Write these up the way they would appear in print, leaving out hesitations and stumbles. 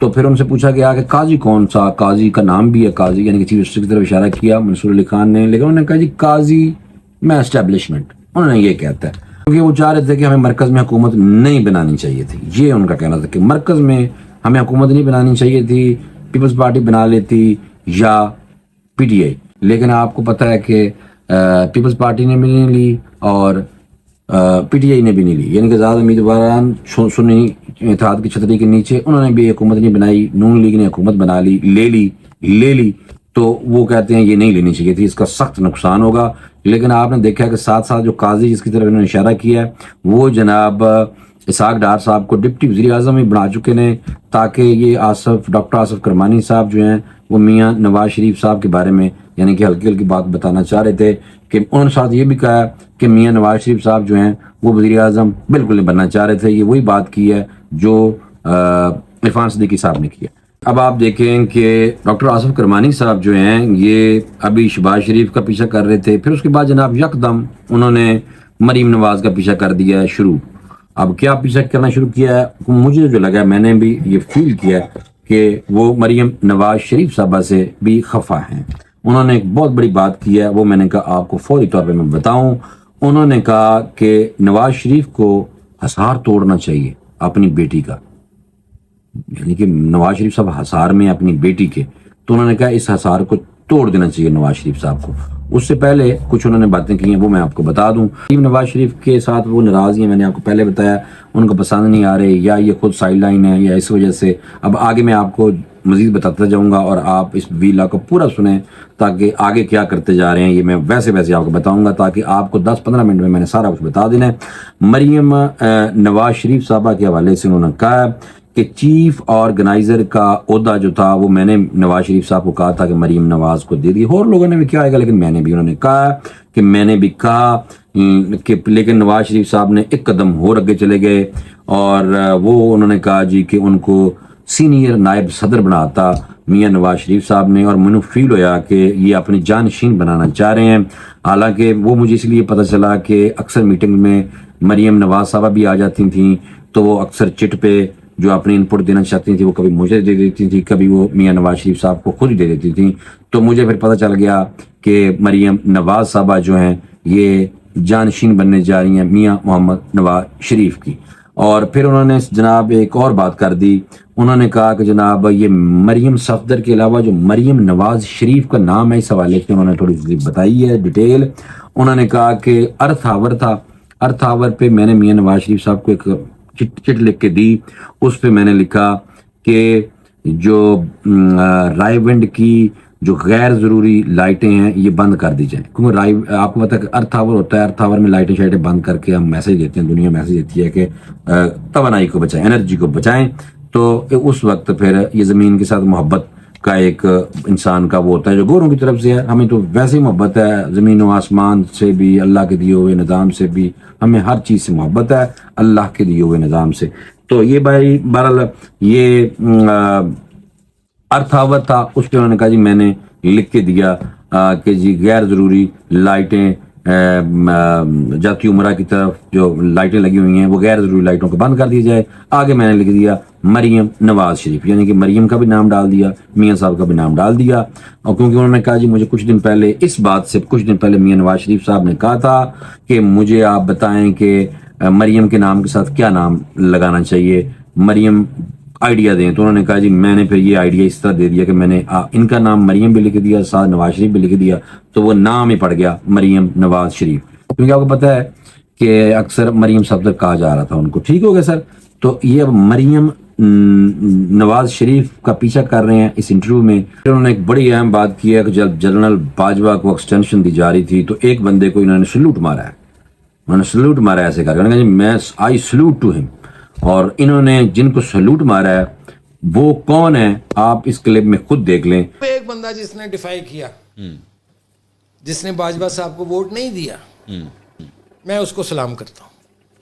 تو پھر ان سے پوچھا گیا کہ قاضی کون سا، قاضی کا نام بھی ہے قاضی، یعنی کہ چیف جسٹس کی طرف اشارہ کیا منصور علی خان نے، لیکن انہوں نے کہا جی قاضی میں اسٹیبلشمنٹ، انہوں نے یہ کہتا ہے، کیونکہ وہ چاہ رہے تھے کہ ہمیں مرکز میں حکومت نہیں بنانی چاہیے تھی، یہ ان کا کہنا تھا کہ مرکز میں ہمیں حکومت نہیں بنانی چاہیے تھی، پیپلز پارٹی بنا لیتی یا پی ٹی آئی، لیکن آپ کو پتہ ہے کہ پیپلز پارٹی نے بھی نہیں لی اور پی ٹی آئی نے بھی نہیں لی، یعنی کہ زیادہ امیدواران سنی اتحاد کی چھتری کے نیچے انہوں نے بھی حکومت نہیں بنائی، نون لیگ نے حکومت بنا لی، لے لی، تو وہ کہتے ہیں یہ نہیں لینی چاہیے تھی، اس کا سخت نقصان ہوگا۔ لیکن آپ نے دیکھا کہ ساتھ ساتھ جو قاضی جس کی طرف انہوں نے اشارہ کیا ہے وہ جناب اسحاق ڈار صاحب کو ڈپٹی وزیر اعظم ہی بنا چکے ہیں، تاکہ یہ ڈاکٹر آصف کرمانی صاحب جو ہیں وہ میاں نواز شریف صاحب کے بارے میں یعنی کہ ہلکی ہلکی بات بتانا چاہ رہے تھے کہ انہوں نے ساتھ یہ بھی کہا کہ میاں نواز شریف صاحب جو ہیں وہ وزیر اعظم بالکل نہیں بننا چاہ رہے تھے، یہ وہی بات کی ہے جو عرفان صدیقی صاحب نے کیا۔ اب آپ دیکھیں کہ ڈاکٹر آصف کرمانی صاحب جو ہیں یہ ابھی شہباز شریف کا پیچھا کر رہے تھے، پھر اس کے بعد جناب یکدم انہوں نے مریم نواز کا پیچھا کر دیا ہے شروع۔ اب کیا پیچھا کرنا شروع کیا ہے، مجھے جو لگا میں نے بھی یہ فیل کیا کہ وہ مریم نواز شریف صاحبہ سے بھی خفا ہیں۔ انہوں نے ایک بہت بڑی بات کی ہے، وہ میں نے کہا آپ کو فوری طور پہ میں بتاؤں۔ انہوں نے کہا کہ نواز شریف کو حصار توڑنا چاہیے اپنی بیٹی کا، یعنی کہ نواز شریف صاحب حصار میں اپنی بیٹی کے، تو انہوں نے کہا اس حصار کو توڑ دینا چاہیے نواز شریف صاحب کو۔ اس سے پہلے کچھ انہوں نے باتیں کی ہیں وہ میں آپ کو بتا دوں۔ نواز شریف کے ساتھ وہ ناراض ہیں، میں نے آپ کو پہلے بتایا، ان کو پسند نہیں آ رہے، یا یہ خود سائڈ لائن ہے یا اس وجہ سے۔ اب آگے میں آپ کو مزید بتاتا جاؤں گا اور آپ اس ویلا کو پورا سنیں تاکہ آگے کیا کرتے جا رہے ہیں یہ میں ویسے آپ کو بتاؤں گا، تاکہ آپ کو 10-15 منٹ میں نے سارا کچھ بتا دینا ہے۔ مریم نواز شریف صاحبہ کے حوالے سے انہوں نے کہا کہ چیف آرگنائزر کا عہدہ جو تھا وہ میں نے نواز شریف صاحب کو کہا تھا کہ مریم نواز کو دے دی، اور لوگوں نے بھی کیا آئے گا، لیکن میں نے بھی، انہوں نے کہا کہ میں نے بھی کہا کہ، لیکن نواز شریف صاحب نے ایک قدم اور آگے چلے گئے اور وہ انہوں نے کہا جی کہ ان کو سینئر نائب صدر بناتا میاں نواز شریف صاحب نے، اور مجھے فیل ہویا کہ یہ اپنی جانشین بنانا چاہ رہے ہیں۔ حالانکہ وہ مجھے اس لیے پتہ چلا کہ اکثر میٹنگ میں مریم نواز صاحبہ بھی آ جاتی تھیں، تو وہ اکثر چٹ پہ جو اپنی ان پٹ دینا چاہتی تھی وہ کبھی مجھے دے دیتی تھی، کبھی وہ میاں نواز شریف صاحب کو خود ہی دے دیتی تھیں۔ تو مجھے پھر پتہ چل گیا کہ مریم نواز صاحبہ جو ہیں یہ جانشین بننے جا رہی ہیں میاں محمد نواز شریف کی۔ اور پھر انہوں نے جناب ایک اور بات کر دی، انہوں نے کہا کہ جناب یہ مریم صفدر کے علاوہ جو مریم نواز شریف کا نام ہے، اس حوالے سے انہوں نے تھوڑی سی بتائی ہے ڈیٹیل۔ انہوں نے کہا کہ ارتھ آور تھا، ارتھ آور پہ میں نے میاں نواز شریف صاحب کو ایک چٹ لکھ کے دی، اس پہ میں نے لکھا کہ جو رائے ونڈ کی جو غیر ضروری لائٹیں ہیں یہ بند کر دی جائیں، کیونکہ آپ کو پتہ ہے کہ ارتھ آور ہوتا ہے، ارتھ آور میں لائٹیں شائٹیں بند کر کے ہم میسج دیتے ہیں، دنیا میسج دیتی ہے کہ توانائی کو بچائیں، انرجی کو بچائیں۔ تو اس وقت پھر یہ زمین کے ساتھ محبت کا ایک انسان کا وہ ہوتا ہے جو گوروں کی طرف سے ہے، ہمیں تو ویسے ہی محبت ہے زمین و آسمان سے بھی، اللہ کے دیے ہوئے نظام سے بھی، ہمیں ہر چیز سے محبت ہے اللہ کے دیے ہوئے نظام سے۔ تو یہ بھائی بہرحال یہ ارتھ آور تھا، اس پہ انہوں نے کہا جی میں نے لکھ کے دیا کہ جی غیر ضروری لائٹیں جاتی عمرہ کی طرف جو لائٹیں لگی ہوئی ہیں وہ غیر ضروری لائٹوں کو بند کر دی جائے۔ آگے میں نے لکھ دیا مریم نواز شریف، یعنی کہ مریم کا بھی نام ڈال دیا، میاں صاحب کا بھی نام ڈال دیا، اور کیونکہ انہوں نے کہا جی مجھے کچھ دن پہلے اس بات سے کچھ دن پہلے میاں نواز شریف صاحب نے کہا تھا کہ مجھے آپ بتائیں کہ مریم کے نام کے ساتھ کیا نام لگانا چاہیے، مریم آئیڈیا دیں۔ تو انہوں نے کہا جی میں نے پھر یہ آئیڈیا اس طرح دے دیا کہ میں نے ان کا نام مریم بھی لکھ دیا، ساتھ نواز شریف بھی لکھ دیا، تو وہ نام ہی پڑ گیا مریم نواز شریف، کیونکہ آپ کو پتہ ہے کہ اکثر مریم صفدر کہا جا رہا تھا ان کو۔ ٹھیک ہو گیا سر، تو یہ اب مریم نواز شریف کا پیچھا کر رہے ہیں اس انٹرویو میں۔ پھر انہوں نے ایک بڑی اہم بات کی ہے کہ جب جنرل باجوہ کو ایکسٹینشن دی جا رہی تھی تو ایک بندے کو انہوں نے سلوٹ مارا ہے، انہوں نے سلوٹ مارا ہے ایسے کر کے، انہوں نے کہا جی میں آئی سلوٹ ٹو ہم، اور انہوں نے جن کو سلوٹ مارا ہے وہ کون ہے آپ اس کلپ میں خود دیکھ لیں۔ ایک بندہ جس نے ڈیفائی کیا، جس نے باجوہ صاحب کو ووٹ نہیں دیا، میں اس کو سلام کرتا ہوں۔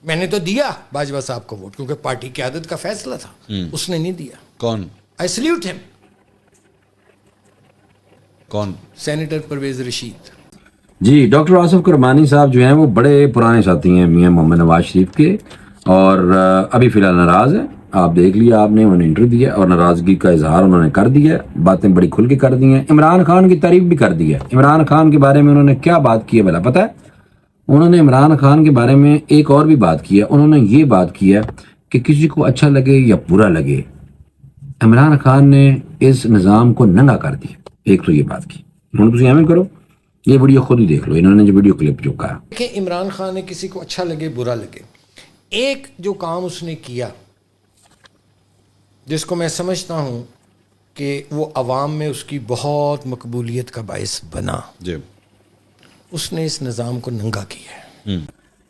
میں نے تو دیا باجوہ صاحب کو ووٹ کیونکہ پارٹی قیادت کا فیصلہ تھا، اس نے نہیں دیا۔ کون؟ آئی سلیوٹ ہم، کون؟ سینیٹر پرویز رشید۔ جی ڈاکٹر آصف کرمانی صاحب جو ہیں وہ بڑے پرانے ساتھی ہیں میاں محمد نواز شریف کے، اور ابھی فی الحال ناراض ہیں، آپ دیکھ لیا آپ نے، انہوں نے انٹرویو دیا اور ناراضگی کا اظہار انہوں نے کر دیا، باتیں بڑی کھل کے کر دی ہیں، عمران خان کی تعریف بھی کر دی ہے۔ عمران خان کے بارے میں انہوں نے کیا بات کی ہے بھلا پتہ ہے؟ انہوں نے عمران خان کے بارے میں ایک اور بھی بات کی ہے، انہوں نے یہ بات کی ہے کہ کسی کو اچھا لگے یا برا لگے، عمران خان نے اس نظام کو ننگا کر دیا۔ ایک تو یہ بات کی، انہوں نے تسی ایویں کرو، یہ ویڈیو خود ہی دیکھ لو، انہوں نے جو ویڈیو کلپ جو کہا۔ دیکھیں عمران خان نے کسی کو اچھا لگے برا لگے، ایک جو کام اس نے کیا جس کو میں سمجھتا ہوں کہ وہ عوام میں اس کی بہت مقبولیت کا باعث بنا، جی اس نے اس نظام کو ننگا کیا ہے۔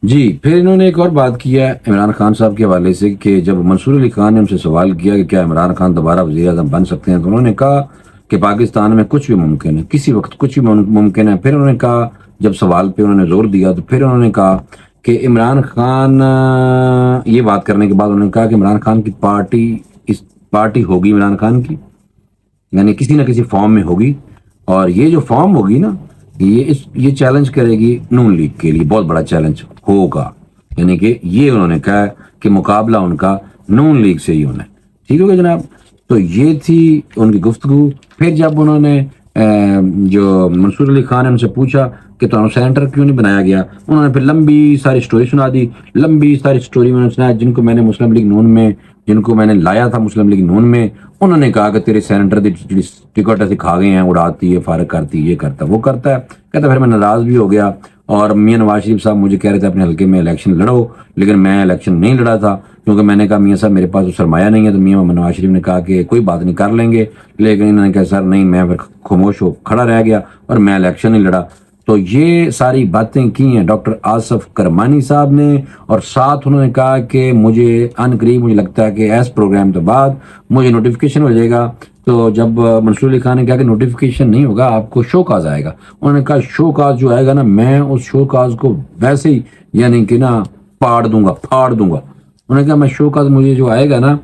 جی پھر انہوں نے ایک اور بات کی ہے عمران خان صاحب کے حوالے سے کہ جب منصور علی خان نے ان سے سوال کیا کہ کیا عمران خان دوبارہ وزیر اعظم بن سکتے ہیں، تو انہوں نے کہا کہ پاکستان میں کچھ بھی ممکن ہے، کسی وقت کچھ بھی ممکن ہے۔ پھر انہوں نے کہا، جب سوال پہ انہوں نے زور دیا تو پھر انہوں نے کہا کہ عمران خان، یہ بات کرنے کے بعد انہوں نے کہا کہ عمران خان کی پارٹی ہوگی عمران خان کی، یعنی کسی نہ کسی فارم میں ہوگی، اور یہ جو فارم ہوگی نا یہ چیلنج کرے گی نون لیگ کے لیے، بہت بڑا چیلنج ہوگا، یعنی کہ یہ انہوں نے کہا کہ مقابلہ ان کا نون لیگ سے ہی ہونا ہے۔ ٹھیک ہو گیا جناب؟ تو یہ تھی ان کی گفتگو۔ پھر جب انہوں نے جو منصور علی خان نے ان سے پوچھا کہ تو سینیٹر کیوں نہیں بنایا گیا، انہوں نے پھر لمبی ساری سٹوری سنا دی، لمبی ساری سٹوری میں سنایا جن کو میں نے مسلم لیگ نون میں، جن کو میں نے لایا تھا مسلم لیگ نون میں، انہوں نے کہا کہ تیرے سینیٹر دی ٹکٹ ایسی کھا گئے ہیں، اڑاتی ہے، فارغ کرتی ہے، یہ کرتا وہ کرتا ہے، کہتا پھر میں ناراض بھی ہو گیا، اور میاں نواز شریف صاحب مجھے کہہ رہے تھے اپنے حلقے میں الیکشن لڑو، لیکن میں الیکشن نہیں لڑا تھا کیونکہ میں نے کہا میاں صاحب میرے پاس تو سرمایہ نہیں ہے، تو میاں نواز شریف نے کہا کہ کوئی بات نہیں کر لیں گے، لیکن انہوں نے کہا سر نہیں، میں پھر خاموش ہو کھڑا رہ گیا اور میں الیکشن نہیں لڑا۔ تو یہ ساری باتیں کی ہیں ڈاکٹر آصف کرمانی صاحب نے، اور ساتھ انہوں نے کہا کہ مجھے ان قریب مجھے لگتا ہے کہ ایس پروگرام کے بعد مجھے نوٹیفیکیشن ہو جائے گا۔ تو جب منصور علی خان نے کہا کہ نوٹیفیکیشن نہیں ہوگا، آپ کو شو کاز آئے گا، انہوں نے کہا شو کاز جو آئے گا نا، میں اس شو کاز کو ویسے ہی یعنی کہ نا پھاڑ دوں گا۔ انہوں نے کہا میں شو کاز مجھے جو آئے گا نا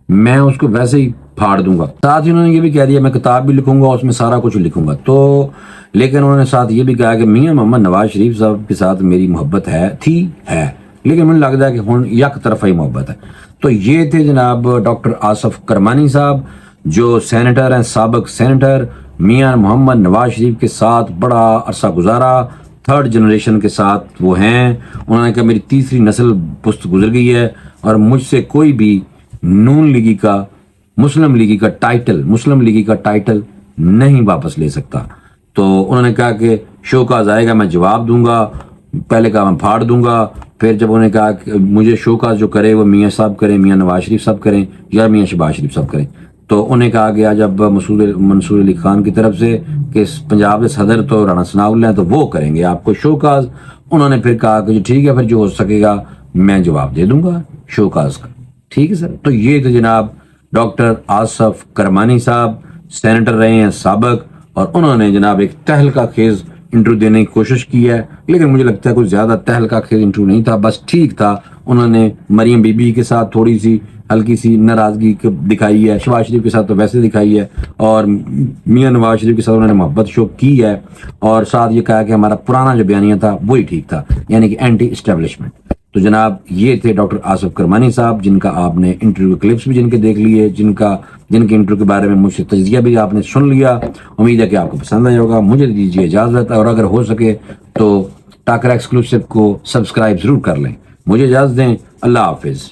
میں اس کو ویسے ہی پھاڑ دوں گا۔ ساتھ ہی انہوں نے یہ بھی کہہ دیا میں کتاب بھی لکھوں گا، اس میں سارا کچھ لکھوں گا۔ تو لیکن انہوں نے ساتھ یہ بھی کہا کہ میاں محمد نواز شریف صاحب کے ساتھ میری محبت ہے لیکن مجھے لگتا ہے کہ ہن یک طرفہ ہی محبت ہے۔ تو یہ تھے جناب ڈاکٹر آصف کرمانی صاحب جو سینیٹر ہیں، سابق سینیٹر، میاں محمد نواز شریف کے ساتھ بڑا عرصہ گزارا، تھرڈ جنریشن کے ساتھ وہ ہیں۔ انہوں نے کہا میری تیسری نسل پست گزر گئی ہے اور مجھ سے کوئی بھی نون لیگی کا مسلم لیگی کا ٹائٹل نہیں واپس لے سکتا۔ تو انہوں نے کہا کہ شو کاز آئے گا میں جواب دوں گا، پہلے کہا میں پھاڑ دوں گا، پھر جب انہوں نے کہا کہ مجھے شو کاز جو کرے وہ میاں صاحب کریں، میاں نواز شریف صاحب کریں یا میاں شہباز شریف صاحب کریں۔ تو انہیں کہا گیا جب منصور علی خان کی طرف سے کہ پنجاب کے صدر تو رانا ثناءاللہ ہیں تو وہ کریں گے آپ کو شو کاز۔ انہوں نے پھر کہا کہ ٹھیک ہے، پھر جو ہو سکے گا میں جواب دے دوں گا شو کاز کا۔ ٹھیک ہے سر۔ تو یہ تھے جناب ڈاکٹر آصف کرمانی صاحب، سینیٹر رہے ہیں سابق، اور انہوں نے جناب ایک تہلکہ خیز انٹرویو دینے کی کوشش کی ہے، لیکن مجھے لگتا ہے کوئی زیادہ تہلکہ خیز انٹرویو نہیں تھا، بس ٹھیک تھا۔ انہوں نے مریم بی بی کے ساتھ تھوڑی سی ہلکی سی ناراضگی دکھائی ہے، شہباز شریف کے ساتھ تو ویسے دکھائی ہے، اور میاں نواز شریف کے ساتھ انہوں نے محبت شو کی ہے، اور ساتھ یہ کہا کہ ہمارا پرانا جو بیانیہ تھا وہی ٹھیک تھا، یعنی کہ اینٹی اسٹیبلشمنٹ۔ تو جناب یہ تھے ڈاکٹر آصف کرمانی صاحب، جن کا آپ نے انٹرویو کلپس بھی جن کے دیکھ لیے، جن کے انٹرویو کے بارے میں مجھ سے تجزیہ بھی آپ نے سن لیا۔ امید ہے کہ آپ کو پسند آیا ہوگا۔ مجھے دیجیے اجازت، اور اگر ہو سکے تو ٹاکرا ایکسکلوسیو کو سبسکرائب ضرور کر لیں۔ مجھے اجازت دیں، اللہ حافظ۔